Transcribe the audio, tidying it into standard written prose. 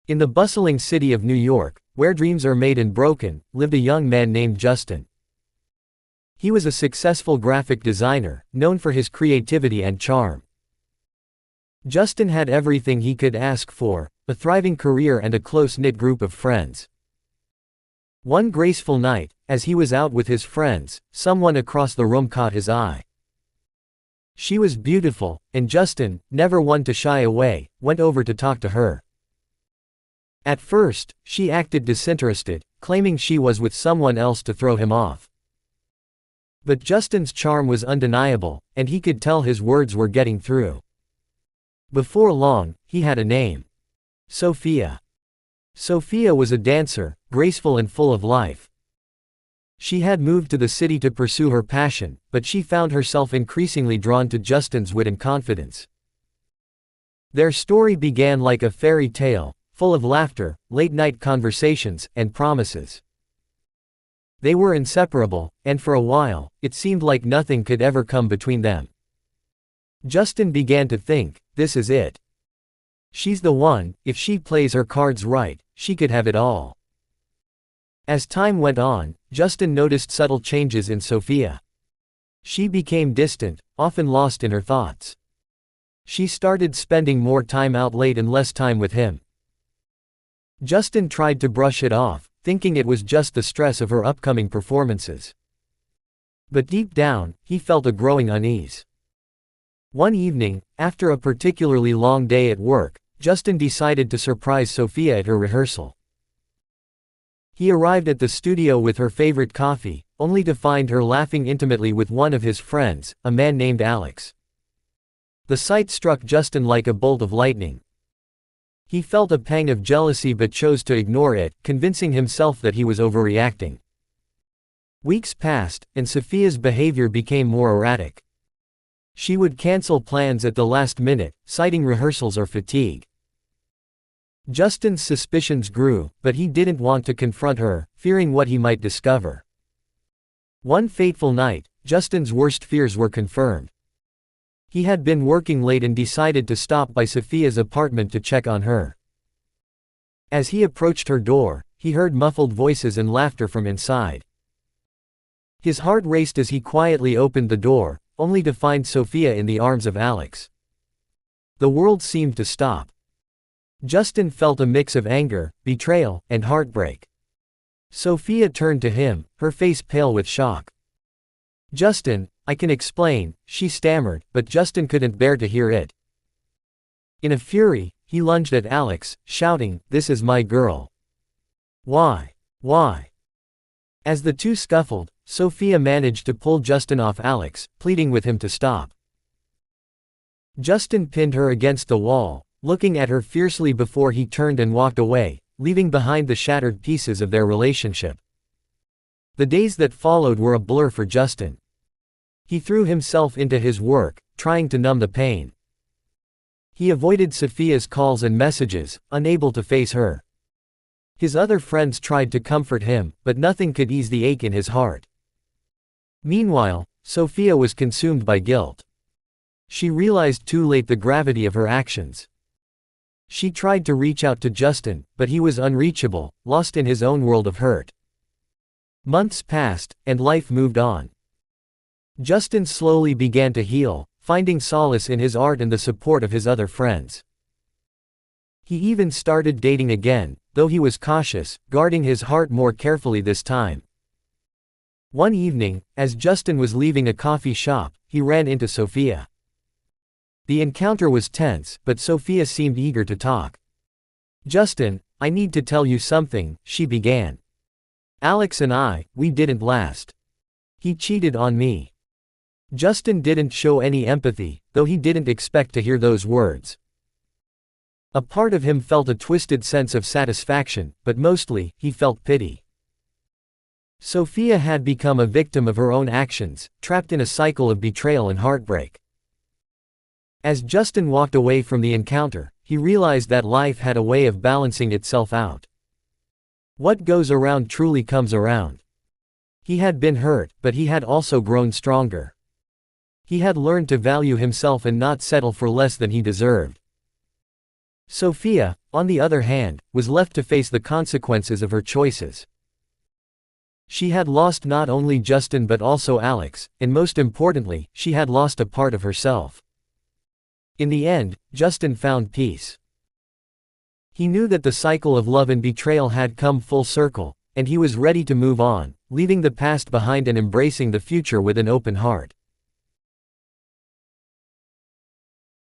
In the bustling city of New York, where dreams are made and broken, lived a young man named Justin. He was a successful graphic designer, known for his creativity and charm. Justin had everything he could ask for: a thriving career and a close-knit group of friends. One graceful night, as he was out with his friends, someone across the room caught his eye. She was beautiful, and Justin, never one to shy away, went over to talk to her. At first, she acted disinterested, claiming she was with someone else to throw him off. But Justin's charm was undeniable, and he could tell his words were getting through. Before long, he had a name: Sophia. Sophia was a dancer, graceful and full of life. She had moved to the city to pursue her passion, but she found herself increasingly drawn to Justin's wit and confidence. Their story began like a fairy tale, full of laughter, late-night conversations, and promises. They were inseparable, and for a while, it seemed like nothing could ever come between them. Justin began to think, this is it. She's the one. If she plays her cards right, she could have it all. As time went on, Justin noticed subtle changes in Sophia. She became distant, often lost in her thoughts. She started spending more time out late and less time with him. Justin tried to brush it off, thinking it was just the stress of her upcoming performances. But deep down, he felt a growing unease. One evening, after a particularly long day at work, Justin decided to surprise Sophia at her rehearsal. He arrived at the studio with her favorite coffee, only to find her laughing intimately with one of his friends, a man named Alex. The sight struck Justin like a bolt of lightning. He felt a pang of jealousy but chose to ignore it, convincing himself that he was overreacting. Weeks passed, and Sophia's behavior became more erratic. She would cancel plans at the last minute, citing rehearsals or fatigue. Justin's suspicions grew, but he didn't want to confront her, fearing what he might discover. One fateful night, Justin's worst fears were confirmed. He had been working late and decided to stop by Sophia's apartment to check on her. As he approached her door, he heard muffled voices and laughter from inside. His heart raced as he quietly opened the door, only to find Sophia in the arms of Alex. The world seemed to stop. Justin felt a mix of anger, betrayal, and heartbreak. Sophia turned to him, her face pale with shock. "Justin, I can explain," she stammered, but Justin couldn't bear to hear it. In a fury, he lunged at Alex, shouting, "This is my girl. Why? Why?" As the two scuffled, Sophia managed to pull Justin off Alex, pleading with him to stop. Justin pinned her against the wall, looking at her fiercely before he turned and walked away, leaving behind the shattered pieces of their relationship. The days that followed were a blur for Justin. He threw himself into his work, trying to numb the pain. He avoided Sophia's calls and messages, unable to face her. His other friends tried to comfort him, but nothing could ease the ache in his heart. Meanwhile, Sophia was consumed by guilt. She realized too late the gravity of her actions. She tried to reach out to Justin, but he was unreachable, lost in his own world of hurt. Months passed, and life moved on. Justin slowly began to heal, finding solace in his art and the support of his other friends. He even started dating again, though he was cautious, guarding his heart more carefully this time. One evening, as Justin was leaving a coffee shop, he ran into Sophia. The encounter was tense, but Sophia seemed eager to talk. "Justin, I need to tell you something," she began. "Alex and we didn't last. He cheated on me." Justin didn't show any empathy, though he didn't expect to hear those words. A part of him felt a twisted sense of satisfaction, but mostly, he felt pity. Sophia had become a victim of her own actions, trapped in a cycle of betrayal and heartbreak. As Justin walked away from the encounter, he realized that life had a way of balancing itself out. What goes around truly comes around. He had been hurt, but he had also grown stronger. He had learned to value himself and not settle for less than he deserved. Sophia, on the other hand, was left to face the consequences of her choices. She had lost not only Justin but also Alex, and most importantly, she had lost a part of herself. In the end, Justin found peace. He knew that the cycle of love and betrayal had come full circle, and he was ready to move on, leaving the past behind and embracing the future with an open heart.